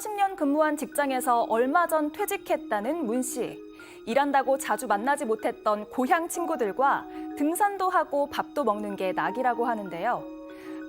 30년 근무한 직장에서 얼마 전 퇴직했다는 문 씨. 일한다고 자주 만나지 못했던 고향 친구들과 등산도 하고 밥도 먹는 게 낙이라고 하는데요.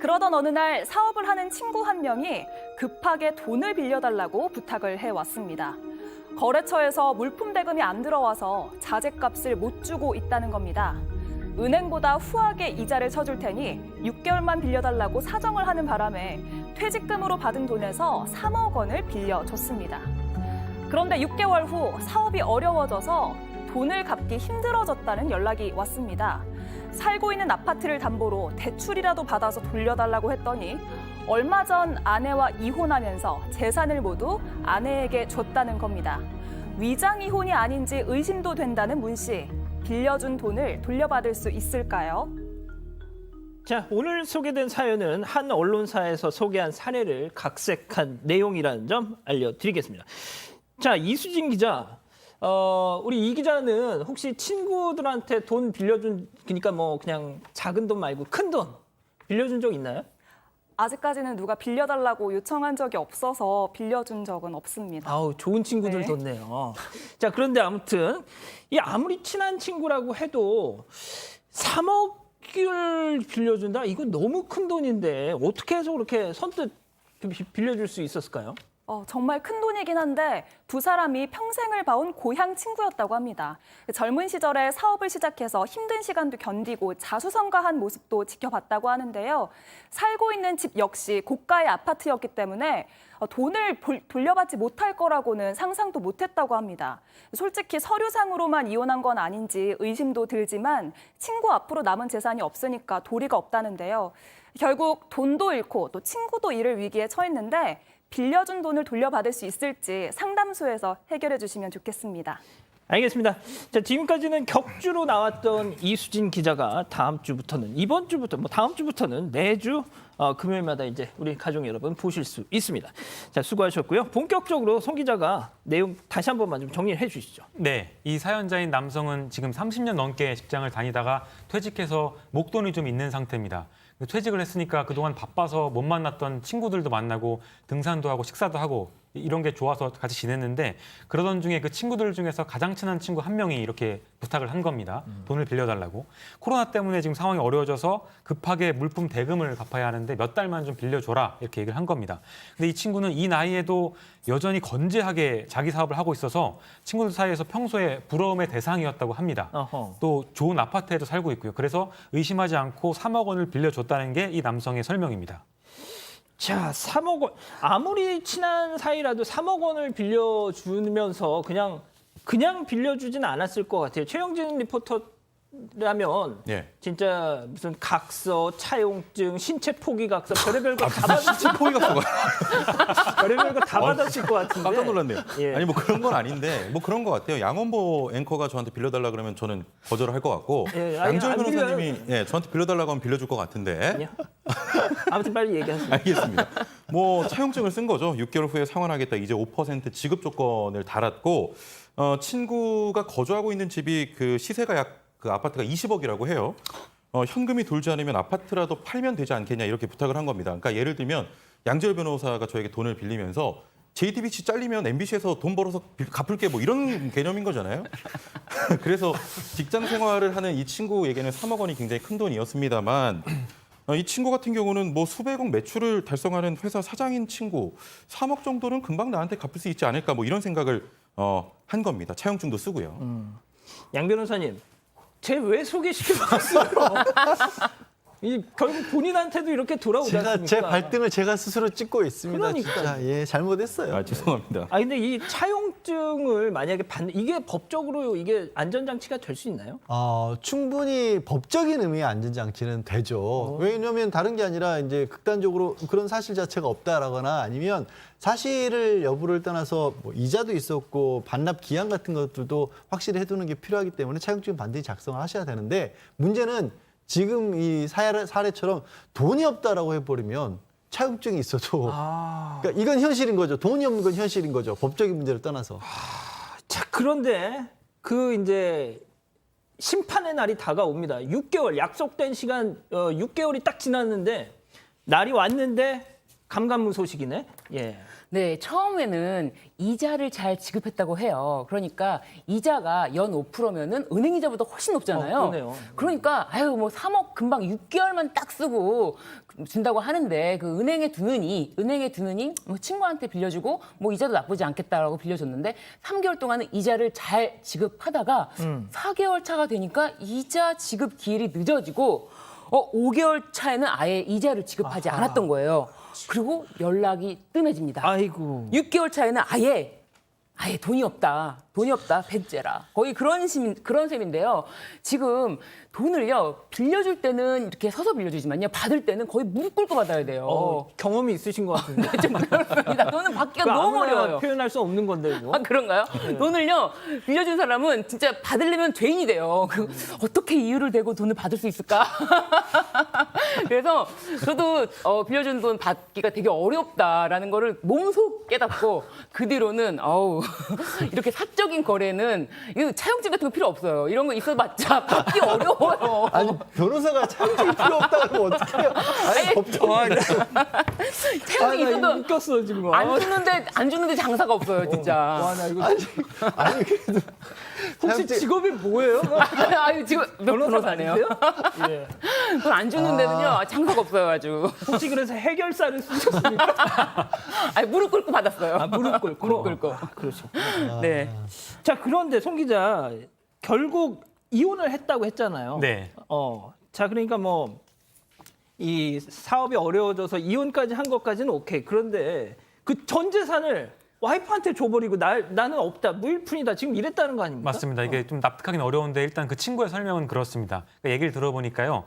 그러던 어느 날 사업을 하는 친구 한 명이 급하게 돈을 빌려달라고 부탁을 해왔습니다. 거래처에서 물품 대금이 안 들어와서 자재값을 못 주고 있다는 겁니다. 은행보다 후하게 이자를 쳐줄 테니 6개월만 빌려달라고 사정을 하는 바람에 퇴직금으로 받은 돈에서 3억 원을 빌려줬습니다. 그런데 6개월 후 사업이 어려워져서 돈을 갚기 힘들어졌다는 연락이 왔습니다. 살고 있는 아파트를 담보로 대출이라도 받아서 돌려달라고 했더니 얼마 전 아내와 이혼하면서 재산을 모두 아내에게 줬다는 겁니다. 위장 이혼이 아닌지 의심도 된다는 문 씨. 빌려준 돈을 돌려받을 수 있을까요? 자, 오늘 소개된 사연은 한 언론사에서 소개한 사례를 각색한 내용이라는 점 알려드리겠습니다. 자, 이수진 기자, 우리 이 기자는 혹시 친구들한테 돈 빌려준, 그러니까 뭐 그냥 작은 돈 말고 큰 돈 빌려준 적 있나요? 아직까지는 누가 빌려달라고 요청한 적이 없어서 빌려준 적은 없습니다. 아우, 좋은 친구들 네. 뒀네요. 자, 그런데 아무튼 이 아무리 친한 친구라고 해도 3억을 빌려준다? 이거 너무 큰 돈인데 어떻게 해서 그렇게 선뜻 빌려줄 수 있었을까요? 정말 큰 돈이긴 한데 두 사람이 평생을 봐온 고향 친구였다고 합니다. 젊은 시절에 사업을 시작해서 힘든 시간도 견디고 자수성가한 모습도 지켜봤다고 하는데요. 살고 있는 집 역시 고가의 아파트였기 때문에 돈을 돌려받지 못할 거라고는 상상도 못했다고 합니다. 솔직히 서류상으로만 이혼한 건 아닌지 의심도 들지만 친구 앞으로 남은 재산이 없으니까 도리가 없다는데요. 결국 돈도 잃고 또 친구도 잃을 위기에 처했는데 빌려준 돈을 돌려받을 수 있을지 상담소에서 해결해 주시면 좋겠습니다. 알겠습니다. 자, 지금까지는 격주로 나왔던 이수진 기자가 이번 주부터 다음 주부터는 매주 금요일마다 이제 우리 가족 여러분 보실 수 있습니다. 자, 수고하셨고요. 본격적으로 송 기자가 내용 다시 한 번만 좀 정리를 해 주시죠. 네, 이 사연자인 남성은 지금 30년 넘게 직장을 다니다가 퇴직해서 목돈이 좀 있는 상태입니다. 퇴직을 했으니까 그동안 바빠서 못 만났던 친구들도 만나고 등산도 하고 식사도 하고 이런 게 좋아서 같이 지냈는데 그러던 중에 그 친구들 중에서 가장 친한 친구 한 명이 이렇게 부탁을 한 겁니다. 돈을 빌려달라고. 코로나 때문에 지금 상황이 어려워져서 급하게 물품 대금을 갚아야 하는데 몇 달만 좀 빌려줘라 이렇게 얘기를 한 겁니다. 근데 이 친구는 이 나이에도 여전히 건재하게 자기 사업을 하고 있어서 친구들 사이에서 평소에 부러움의 대상이었다고 합니다. 어허. 또 좋은 아파트에도 살고 있고요. 그래서 의심하지 않고 3억 원을 빌려줬다는 게 이 남성의 설명입니다. 자, 3억 원. 아무리 친한 사이라도 3억 원을 빌려주면서 그냥 빌려주진 않았을 것 같아요. 최영진 리포터라면 예. 진짜 무슨 각서, 차용증, 신체 포기 각서, 별의별 거 다 받았을 포기가 별의별 거 다 받았을 것 같은데. 깜짝 놀랐네요. 예. 아니 뭐 그런 건 아닌데 뭐 그런 것 같아요. 양원보 앵커가 저한테 빌려달라 그러면 저는 거절을 할 것 같고 예, 아니, 양지열 안 변호사님이 저한테 빌려달라고 하면 빌려줄 것 같은데. 아니요. 아무튼 빨리 얘기하세요. 알겠습니다. 뭐 차용증을 쓴 거죠. 6개월 후에 상환하겠다. 이제 5% 지급 조건을 달았고 친구가 거주하고 있는 집이 그 시세가 그 아파트가 20억이라고 해요. 현금이 돌지 않으면 아파트라도 팔면 되지 않겠냐 이렇게 부탁을 한 겁니다. 그러니까 예를 들면 양지열 변호사가 저에게 돈을 빌리면서 JTBC 잘리면 MBC에서 돈 벌어서 갚을게 뭐 이런 개념인 거잖아요. 그래서 직장 생활을 하는 이 친구에게는 3억 원이 굉장히 큰 돈이었습니다만 이 친구 같은 경우는 뭐 수백억 매출을 달성하는 회사 사장인 친구 3억 정도는 금방 나한테 갚을 수 있지 않을까 뭐 이런 생각을 한 겁니다. 차용증도 쓰고요. 양 변호사님, 쟤 왜 소개시켜줬어요? 결국 본인한테도 이렇게 돌아오지 않습니까? 제 발등을 제가 스스로 찍고 있습니다. 그러니까요. 진짜 예, 잘못했어요. 죄송합니다. 근데 이 차용증을 만약에 이게 법적으로 이게 안전장치가 될 수 있나요? 충분히 법적인 의미의 안전장치는 되죠. 왜냐하면 다른 게 아니라 이제 극단적으로 그런 사실 자체가 없다라거나 아니면 사실을 여부를 떠나서 뭐 이자도 있었고 반납 기한 같은 것들도 확실히 해두는 게 필요하기 때문에 차용증 반드시 작성을 하셔야 되는데 문제는 지금 이 사례처럼 돈이 없다라고 해버리면 차용증이 있어도 그러니까 이건 현실인 거죠. 돈이 없는 건 현실인 거죠. 법적인 문제를 떠나서. 자, 그런데 이제 심판의 날이 다가옵니다. 6개월 약속된 시간 6개월이 딱 지났는데 날이 왔는데 감감무소식이네. 예. 네, 처음에는 이자를 잘 지급했다고 해요. 그러니까 이자가 연 5%면은 은행 이자보다 훨씬 높잖아요. 그러네요. 그러니까 아유 뭐 3억 금방 6개월만 딱 쓰고 준다고 하는데 그 은행에 두느니 뭐 친구한테 빌려주고 뭐 이자도 나쁘지 않겠다라고 빌려줬는데 3개월 동안은 이자를 잘 지급하다가 4개월 차가 되니까 이자 지급 기일이 늦어지고 5개월 차에는 아예 이자를 지급하지 않았던 거예요. 그리고 연락이 뜸해집니다. 아이고. 6개월 차에는 아예 돈이 없다, 배째라. 거의 그런 셈인데요. 지금 돈을요 빌려줄 때는 이렇게 서서 빌려주지만요 받을 때는 거의 무릎 꿇고 받아야 돼요. 경험이 있으신 것 같은데. 좀 그렇습니다. 돈은 받기가 너무 아무나 어려워요. 표현할 수 없는 건데 이거. 아, 그런가요? 돈을요 빌려준 사람은 진짜 받으려면 죄인이 돼요. 어떻게 이유를 대고 돈을 받을 수 있을까? 그래서 저도 빌려준 돈 받기가 되게 어렵다라는 거를 몸소 깨닫고 그 뒤로는 이렇게 사적인 거래는 이거 차용증 같은 거 필요 없어요. 이런 거 있어봤자 받기 어려워요. 아니 변호사가 차용증이 필요 없다고 하면 어떡해요? 아니 법정이 차용증 있어도 웃겼어 지금. 안 주는데 장사가 없어요, 진짜. 와, 나 이거 아니 그래도 혹시 차용증- 직업이 뭐예요? 아유, 지금 변호사네요. 예. 돈 안 주는 데는요 장사가 없어요, 아주. 혹시 그래서 해결사를 쓰셨습니까? 아니, 무릎 꿇고 받았어요. 아, 무릎 꿇고. 무릎 꿇고. 그러시구나. 네. 자, 그런데 송 기자 결국 이혼을 했다고 했잖아요. 네. 자, 그러니까 뭐 이 사업이 어려워져서 이혼까지 한 것까지는 오케이. 그런데 그 전 재산을 와이프한테 줘버리고 나는 없다, 무일푼이다 지금 이랬다는 거 아닙니까? 맞습니다. 이게 좀 납득하기는 어려운데 일단 그 친구의 설명은 그렇습니다. 그러니까 얘기를 들어보니까요.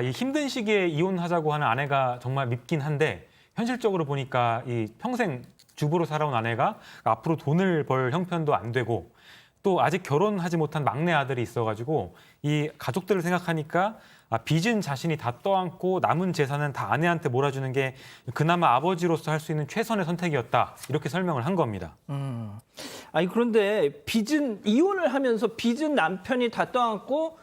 이 힘든 시기에 이혼하자고 하는 아내가 정말 밉긴 한데 현실적으로 보니까 이 평생 주부로 살아온 아내가 앞으로 돈을 벌 형편도 안 되고 또 아직 결혼하지 못한 막내 아들이 있어가지고 이 가족들을 생각하니까 빚은 자신이 다 떠안고 남은 재산은 다 아내한테 몰아주는 게 그나마 아버지로서 할 수 있는 최선의 선택이었다. 이렇게 설명을 한 겁니다. 아니 그런데 빚은 이혼을 하면서 빚은 남편이 다 떠안고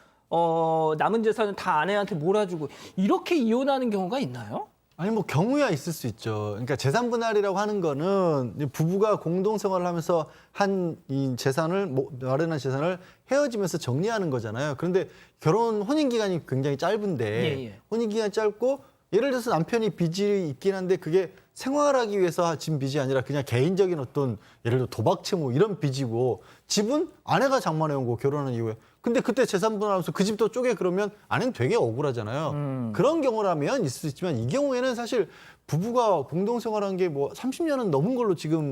남은 재산은 다 아내한테 몰아주고 이렇게 이혼하는 경우가 있나요? 아니 뭐 경우야 있을 수 있죠. 그러니까 재산 분할이라고 하는 거는 이제 부부가 공동 생활을 하면서 한 이 재산을 마련한 재산을 헤어지면서 정리하는 거잖아요. 그런데 혼인 기간이 굉장히 짧은데 예. 혼인 기간이 짧고 예를 들어서 남편이 빚이 있긴 한데 그게 생활하기 위해서 진 빚이 아니라 그냥 개인적인 어떤 예를 들어 도박 채무 이런 빚이고 집은 아내가 장만해 온 거 결혼한 이후에 근데 그때 재산 분할하면서 그 집도 쪼개 그러면 아내는 되게 억울하잖아요. 그런 경우라면 있을 수 있지만 이 경우에는 사실 부부가 공동 생활한 게 뭐 30년은 넘은 걸로 지금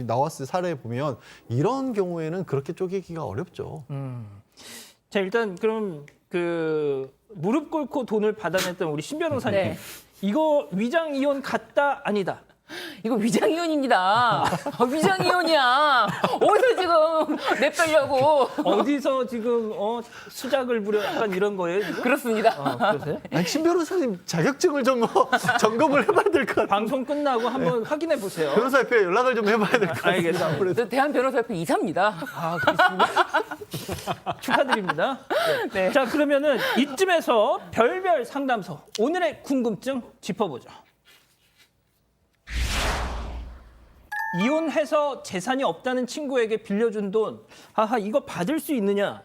나왔을 사례 보면 이런 경우에는 그렇게 쪼개기가 어렵죠. 자 일단 그럼 그 무릎 꿇고 돈을 받아냈던 우리 신 변호사님 네. 이거 위장 이혼 같다 아니다. 이거 위장이혼입니다. 위장이혼이야. 어디서 지금 내빼려고. 어디서 지금 수작을 부려 약간 이런 거예요? 지금? 그렇습니다. 그러세요? 아니, 신 변호사님 자격증을 좀 점검을 해봐야 될 것 같아요. 방송 끝나고 한번 확인해 보세요. 변호사협회에 연락을 좀 해봐야 될 것 같아요. 알겠습니다. 아무래도. 저 대한변호사협회 이사입니다. 아, 그렇습니다. 축하드립니다. 네. 자, 그러면은 이쯤에서 별별 상담소 오늘의 궁금증 짚어보죠. 이혼해서 재산이 없다는 친구에게 빌려준 돈, 이거 받을 수 있느냐?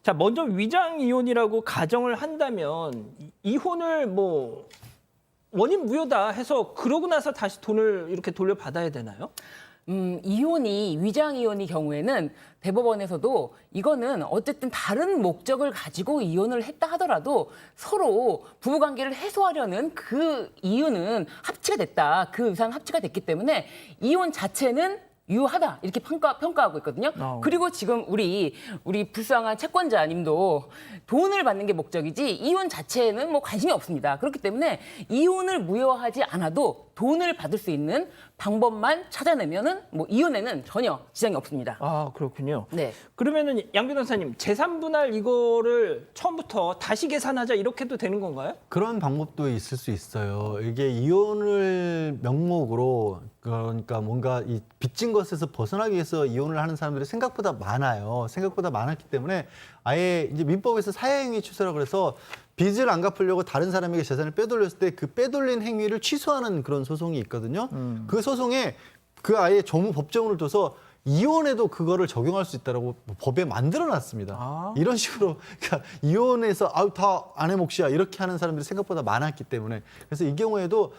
자, 먼저 위장 이혼이라고 가정을 한다면 이혼을 뭐 원인 무효다 해서 그러고 나서 다시 돈을 이렇게 돌려받아야 되나요? 위장 이혼의 경우에는 대법원에서도 이거는 어쨌든 다른 목적을 가지고 이혼을 했다 하더라도 서로 부부관계를 해소하려는 그 이유는 합치가 됐다. 그 의사는 합치가 됐기 때문에 이혼 자체는 유효하다 이렇게 평가하고 있거든요. 그리고 지금 우리 불쌍한 채권자님도 돈을 받는 게 목적이지 이혼 자체는 뭐 관심이 없습니다. 그렇기 때문에 이혼을 무효하지 않아도 돈을 받을 수 있는 방법만 찾아내면은 뭐 이혼에는 전혀 지장이 없습니다. 아, 그렇군요. 네. 그러면은 양 변호사님 재산 분할 이거를 처음부터 다시 계산하자 이렇게 해도 되는 건가요? 그런 방법도 있을 수 있어요. 이게 이혼을 명목으로 그러니까 뭔가 이 빚진 것에서 벗어나기 위해서 이혼을 하는 사람들이 생각보다 많아요. 생각보다 많았기 때문에 아예 이제 민법에서 사회행위 추세라고 그래서 빚을 안 갚으려고 다른 사람에게 재산을 빼돌렸을 때 그 빼돌린 행위를 취소하는 그런 소송이 있거든요. 그 소송에 그 아예 조무 법정을 둬서 이혼에도 그거를 적용할 수 있다라고 법에 만들어놨습니다. 이런 식으로 그러니까 이혼해서 아우 다 아내 몫이야 이렇게 하는 사람들이 생각보다 많았기 때문에 그래서 이 경우에도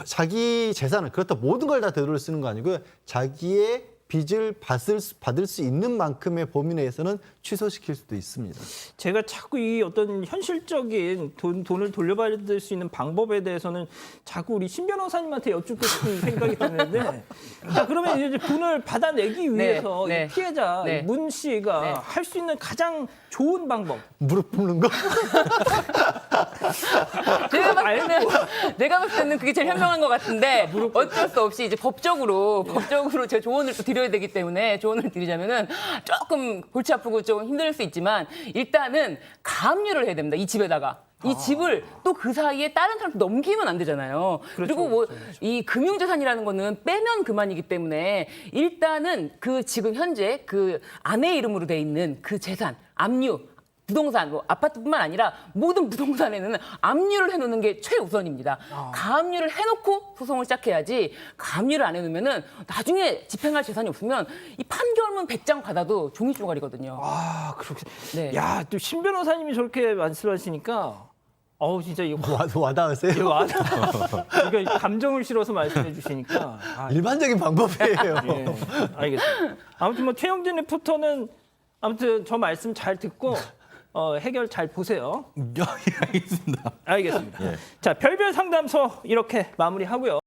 자기 재산을 그렇다 모든 걸 다 되돌려 쓰는 거 아니고요. 자기의 빚을 받을 수 있는 만큼의 범위 내에서는 취소시킬 수도 있습니다. 제가 자꾸 이 어떤 현실적인 돈을 돌려받을 수 있는 방법에 대해서는 자꾸 우리 신 변호사님한테 여쭙고 싶은 생각이 드는데 자, 그러면 이제 돈을 받아내기 위해서 네. 이 피해자 네. 문 씨가 네. 할 수 있는 가장 좋은 방법 무릎 꿇는 거? 내가 봤을 때는 그게 제일 현명한 것 같은데 어쩔 수 없이 이제 법적으로 제가 조언을 또 드려야 되기 때문에 조언을 드리자면은 조금 골치 아프고 좀 힘들 수 있지만 일단은 가압류를 해야 됩니다. 이 집에다가. 이 집을 또 그 사이에 다른 사람한테 넘기면 안 되잖아요. 그리고 뭐 이 금융자산이라는 거는 빼면 그만이기 때문에 일단은 그 지금 현재 그 아내 이름으로 돼 있는 그 재산, 압류, 부동산, 뭐 아파트뿐만 아니라 모든 부동산에는 압류를 해놓는 게 최우선입니다. 가압류를 해놓고 소송을 시작해야지 가압류를 안 해놓으면은 나중에 집행할 재산이 없으면 이 판결문 100장 받아도 종이 쪼가리거든요. 아 그렇게 네. 야 또 신 변호사님이 저렇게 말씀하시니까 어우 진짜 이거 와닿으세요? 이거 이거 감정을 실어서 말씀해 주시니까 일반적인 방법이에요. 예, 알겠습니다. 아무튼 뭐 최영진 리포터는 아무튼 저 말씀 잘 듣고 해결 잘 보세요. 알겠습니다. 알겠습니다. 자, 별별 상담소 이렇게 마무리하고요.